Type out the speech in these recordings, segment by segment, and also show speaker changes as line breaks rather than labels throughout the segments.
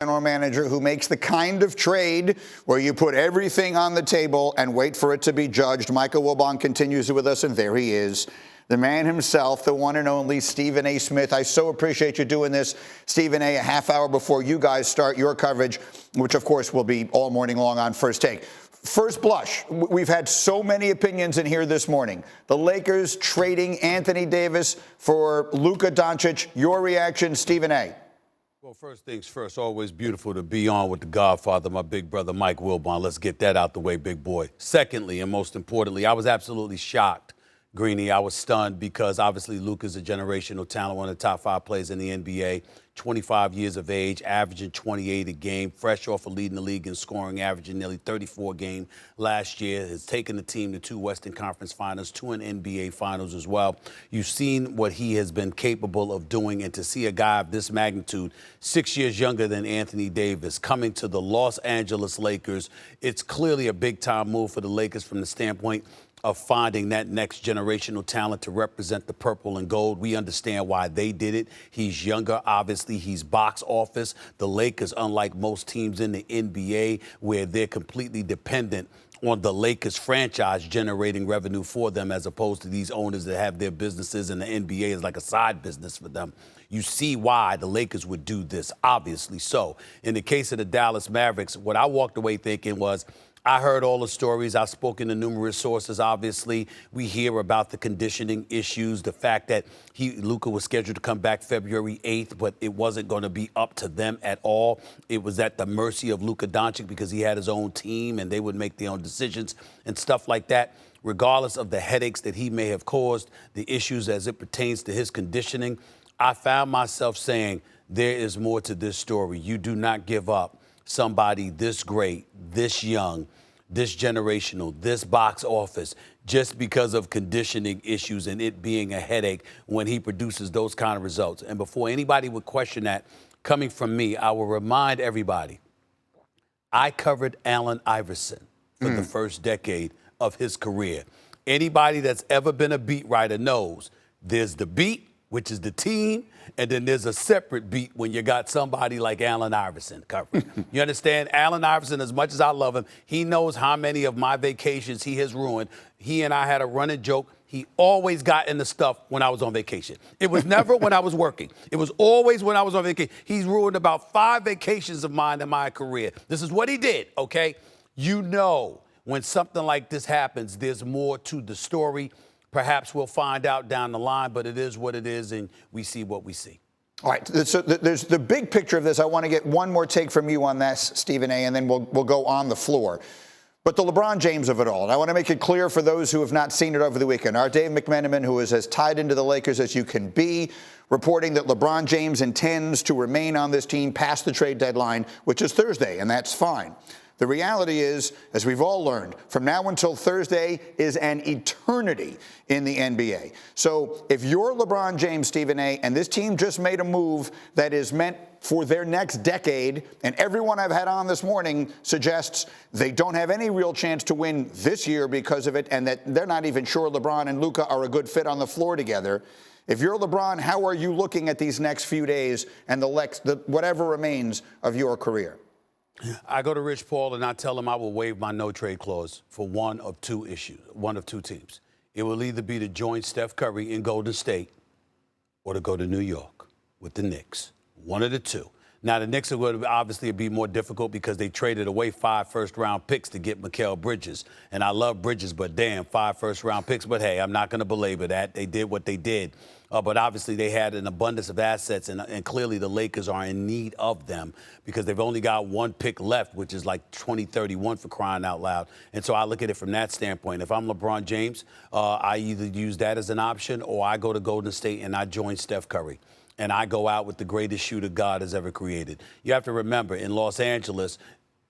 general manager who makes the kind of trade where you put everything on the table and wait for it to be judged. Michael Wilbon continues with us, and there he is, the man himself, the one and only Stephen A. Smith. I so appreciate you doing this, Stephen A., a half hour before you guys start your coverage, which, of course, will be all morning long on First Take. First blush, we've had so many opinions in here this morning. The Lakers trading Anthony Davis for Luka Doncic. Your reaction, Stephen A.?
Well, first things first, always beautiful to be on with the Godfather, my big brother, Mike Wilbon. Let's get that out the way, big boy. Secondly, and most importantly, I was absolutely shocked, Greeny. I was stunned because obviously Luka's a generational talent, one of the top 5 players in the NBA, 25 years of age, averaging 28 a game, fresh off of leading the league in scoring, averaging nearly 34 a game last year, has taken the team to 2 Western Conference Finals, 2 NBA Finals as well. You've seen what he has been capable of doing, and to see a guy of this magnitude, 6 years younger than Anthony Davis, coming to the Los Angeles Lakers, it's clearly a big-time move for the Lakers from the standpoint of finding that next generational talent to represent the purple and gold. We understand why they did it. He's younger, obviously. He's box office. The Lakers, unlike most teams in the NBA, where they're completely dependent on the Lakers franchise generating revenue for them, as opposed to these owners that have their businesses and the NBA is like a side business for them. You see why the Lakers would do this, obviously. So in the case of the Dallas Mavericks, what I walked away thinking was, I heard all the stories. I've spoken to numerous sources, obviously. We hear about the conditioning issues, the fact that Luka was scheduled to come back February 8th, but it wasn't going to be up to them at all. It was at the mercy of Luka Doncic because he had his own team and they would make their own decisions and stuff like that. Regardless of the headaches that he may have caused, the issues as it pertains to his conditioning, I found myself saying, there is more to this story. You do not give up somebody this great, this young, this generational, this box office, just because of conditioning issues and it being a headache when he produces those kind of results. And before anybody would question that, coming from me, I will remind everybody, I covered Allen Iverson for the first decade of his career. Anybody that's ever been a beat writer knows there's the beat, which is the team, and then there's a separate beat when you got somebody like Allen Iverson covering. You understand? Allen Iverson, as much as I love him, he knows how many of my vacations he has ruined. He and I had a running joke. He always got in the stuff when I was on vacation. It was never when I was working. It was always when I was on vacation. He's ruined about 5 vacations of mine in my career. This is what he did, okay? You know, when something like this happens, there's more to the story. Perhaps we'll find out down the line, but it is what it is, and we see what we see.
All right, so there's the big picture of this. I want to get one more take from you on this, Stephen A., and then we'll go on the floor. But the LeBron James of it all, and I want to make it clear for those who have not seen it over the weekend. Our Dave McMenamin, who is as tied into the Lakers as you can be, reporting that LeBron James intends to remain on this team past the trade deadline, which is Thursday, and that's fine. The reality is, as we've all learned, from now until Thursday is an eternity in the NBA. So if you're LeBron James, Stephen A., and this team just made a move that is meant for their next decade, and everyone I've had on this morning suggests they don't have any real chance to win this year because of it, and that they're not even sure LeBron and Luka are a good fit on the floor together. If you're LeBron, how are you looking at these next few days and the whatever remains of your career?
I go to Rich Paul and I tell him I will waive my no-trade clause for one of two teams. It will either be to join Steph Curry in Golden State or to go to New York with the Knicks. One of the two. Now, the Knicks are going to obviously be more difficult because they traded away 5 first-round picks to get Mikal Bridges. And I love Bridges, but damn, 5 first-round picks. But, hey, I'm not going to belabor that. They did what they did. But obviously they had an abundance of assets, and clearly the Lakers are in need of them because they've only got 1 pick left, which is like 2031 for crying out loud. And so I look at it from that standpoint. If I'm LeBron James, I either use that as an option or I go to Golden State and I join Steph Curry. And I go out with the greatest shooter God has ever created. You have to remember, in Los Angeles,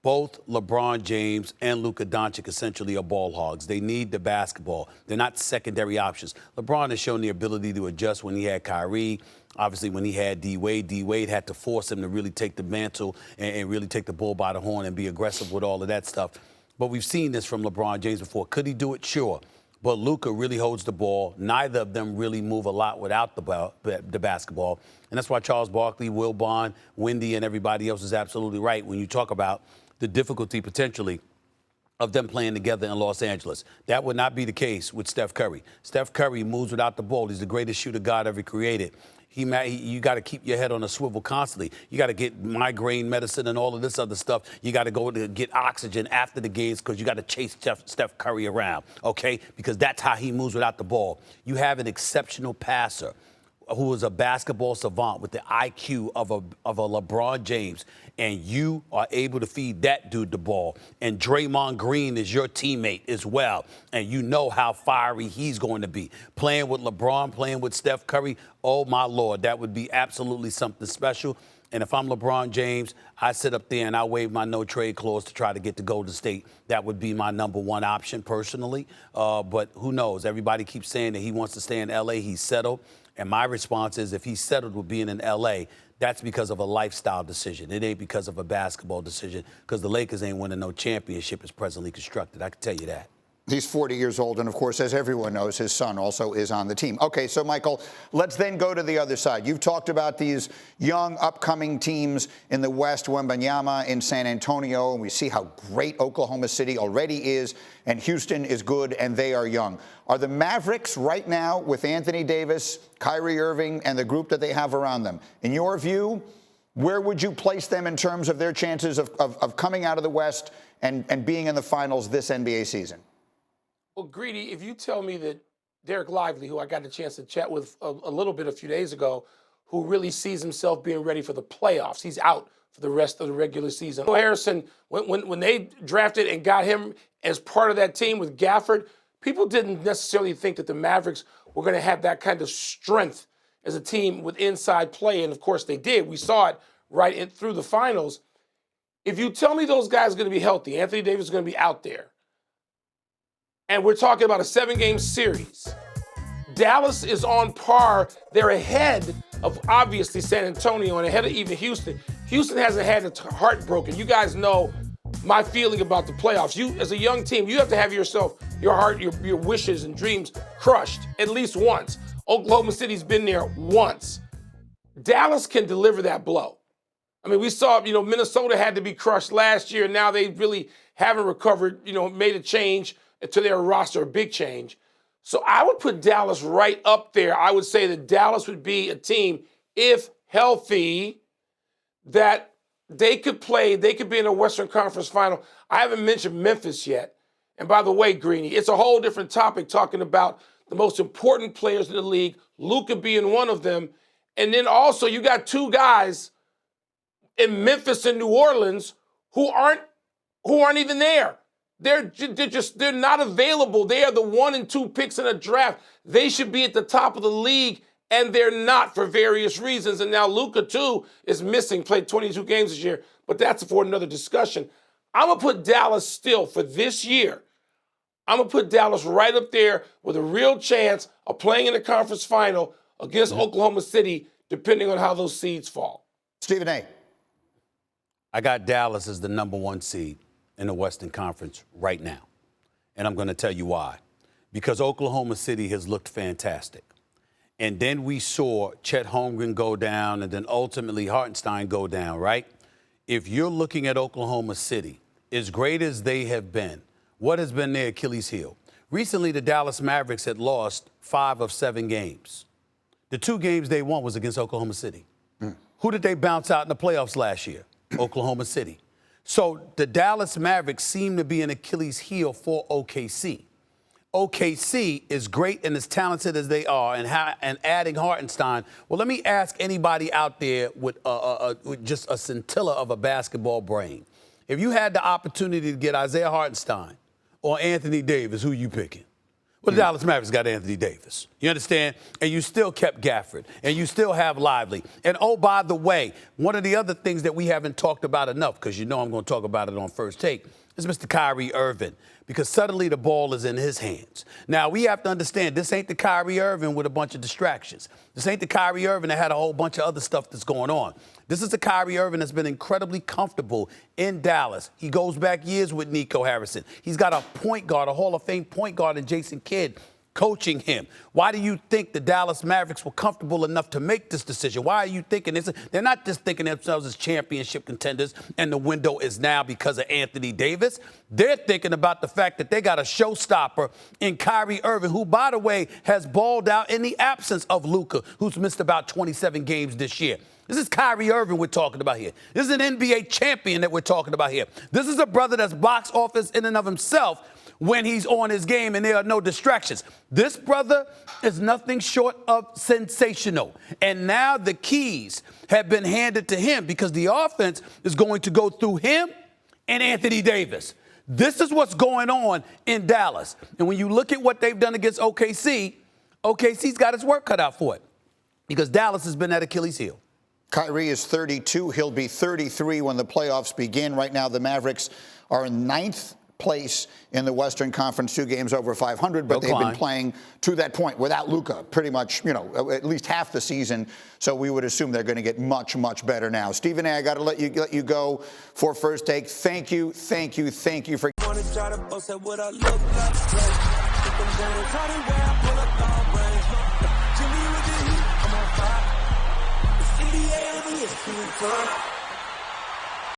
both LeBron James and Luka Doncic essentially are ball hogs. They need the basketball. They're not secondary options. LeBron has shown the ability to adjust when he had Kyrie. Obviously, when he had D-Wade, D-Wade had to force him to really take the mantle and really take the bull by the horn and be aggressive with all of that stuff. But we've seen this from LeBron James before. Could he do it? Sure. but Luka really holds the ball. Neither of them really move a lot without the basketball. And that's why Charles Barkley, Wilbon, Wendy, and everybody else is absolutely right when you talk about the difficulty potentially of them playing together in Los Angeles. That would not be the case with Steph Curry. Steph Curry moves without the ball. He's the greatest shooter God ever created. You got to keep your head on a swivel constantly. You got to get migraine medicine and all of this other stuff. You got to go to get oxygen after the games because you got to chase Steph Curry around, okay? Because that's how he moves without the ball. You have an exceptional passer who is a basketball savant with the IQ of a LeBron James, and you are able to feed that dude the ball. And Draymond Green is your teammate as well, and you know how fiery he's going to be. Playing with LeBron, playing with Steph Curry, oh, my Lord, that would be absolutely something special. And if I'm LeBron James, I sit up there and I waive my no-trade clause to try to get to Golden State. That would be my number one option personally. But who knows? Everybody keeps saying that he wants to stay in L.A. He's settled. And my response is if he's settled with being in L.A., that's because of a lifestyle decision. It ain't because of a basketball decision because the Lakers ain't winning no championship as presently constructed. I can tell you that.
He's 40 years old, and of course, as everyone knows, his son also is on the team. Okay, so Michael, let's then go to the other side. You've talked about these young, upcoming teams in the West, Wembanyama in San Antonio, and we see how great Oklahoma City already is, and Houston is good, and they are young. Are the Mavericks right now, with Anthony Davis, Kyrie Irving, and the group that they have around them, in your view, where would you place them in terms of their chances of coming out of the West and being in the finals this NBA season?
Well, Greedy, if you tell me that Derek Lively, who I got the chance to chat with a little bit a few days ago, who really sees himself being ready for the playoffs, he's out for the rest of the regular season. Harrison, when they drafted and got him as part of that team with Gafford, people didn't necessarily think that the Mavericks were going to have that kind of strength as a team with inside play, and of course they did. We saw it right through the finals. If you tell me those guys are going to be healthy, Anthony Davis is going to be out there, and we're talking about a 7-game series. Dallas is on par. They're ahead of, obviously, San Antonio and ahead of even Houston. Houston hasn't had its heart broken. You guys know my feeling about the playoffs. You, as a young team, you have to have yourself, your heart, your wishes and dreams crushed at least once. Oklahoma City's been there once. Dallas can deliver that blow. I mean, we saw, Minnesota had to be crushed last year. Now they really haven't recovered, made a change to their roster, a big change. So I would put Dallas right up there. I would say that Dallas would be a team, if healthy, that they could play, they could be in a Western Conference final. I haven't mentioned Memphis yet. And by the way, Greeny, it's a whole different topic talking about the most important players in the league, Luka being one of them. And then also you got two guys in Memphis and New Orleans who aren't even there. They're not available. They are the 1 and 2 picks in a draft. They should be at the top of the league, and they're not for various reasons. And now Luka, too, is missing, played 22 games this year, but that's for another discussion. I'm going to put Dallas still for this year. I'm going to put Dallas right up there with a real chance of playing in the conference final against Oklahoma City, depending on how those seeds fall.
Stephen A.
I got Dallas as the number 1 seed in the Western Conference right now. And I'm going to tell you why. Because Oklahoma City has looked fantastic. And then we saw Chet Holmgren go down and then ultimately Hartenstein go down, right? If you're looking at Oklahoma City, as great as they have been, what has been their Achilles heel? Recently, the Dallas Mavericks had lost 5 of 7 games. The 2 games they won was against Oklahoma City. Who did they bounce out in the playoffs last year? Oklahoma City. So the Dallas Mavericks seem to be an Achilles heel for OKC. OKC is great and as talented as they are and adding Hartenstein. Well, let me ask anybody out there with just a scintilla of a basketball brain. If you had the opportunity to get Isaiah Hartenstein or Anthony Davis, who you picking? Well, the Dallas Mavericks got Anthony Davis. You understand? And you still kept Gafford. And you still have Lively. And, oh, by the way, one of the other things that we haven't talked about enough, because you know I'm going to talk about it on First Take, is Mr. Kyrie Irving, because suddenly the ball is in his hands. Now, we have to understand, this ain't the Kyrie Irving with a bunch of distractions. This ain't the Kyrie Irving that had a whole bunch of other stuff that's going on. This is the Kyrie Irving that's been incredibly comfortable in Dallas. He goes back years with Nico Harrison. He's got a point guard, a Hall of Fame point guard in Jason Kidd, coaching him. Why do you think the Dallas Mavericks were comfortable enough to make this decision? Why are you thinking this? They're not just thinking themselves as championship contenders and the window is now because of Anthony Davis. They're thinking about the fact that they got a showstopper in Kyrie Irving, who, by the way, has balled out in the absence of Luka, who's missed about 27 games this year. This is Kyrie Irving we're talking about here. This is an NBA champion that we're talking about here. This is a brother that's box office in and of himself when he's on his game and there are no distractions. This brother is nothing short of sensational. And now the keys have been handed to him because the offense is going to go through him and Anthony Davis. This is what's going on in Dallas. And when you look at what they've done against OKC, OKC's got its work cut out for it because Dallas has been at Achilles' heel.
Kyrie is 32. He'll be 33 when the playoffs begin. Right now, the Mavericks are in 9th place in the Western Conference, 2 games over 500, but they've been playing to that point without Luka pretty much, at least half the season. So we would assume they're going to get much, much better now. Stephen A., I got to let you go for First Take. Thank you for.
NBA,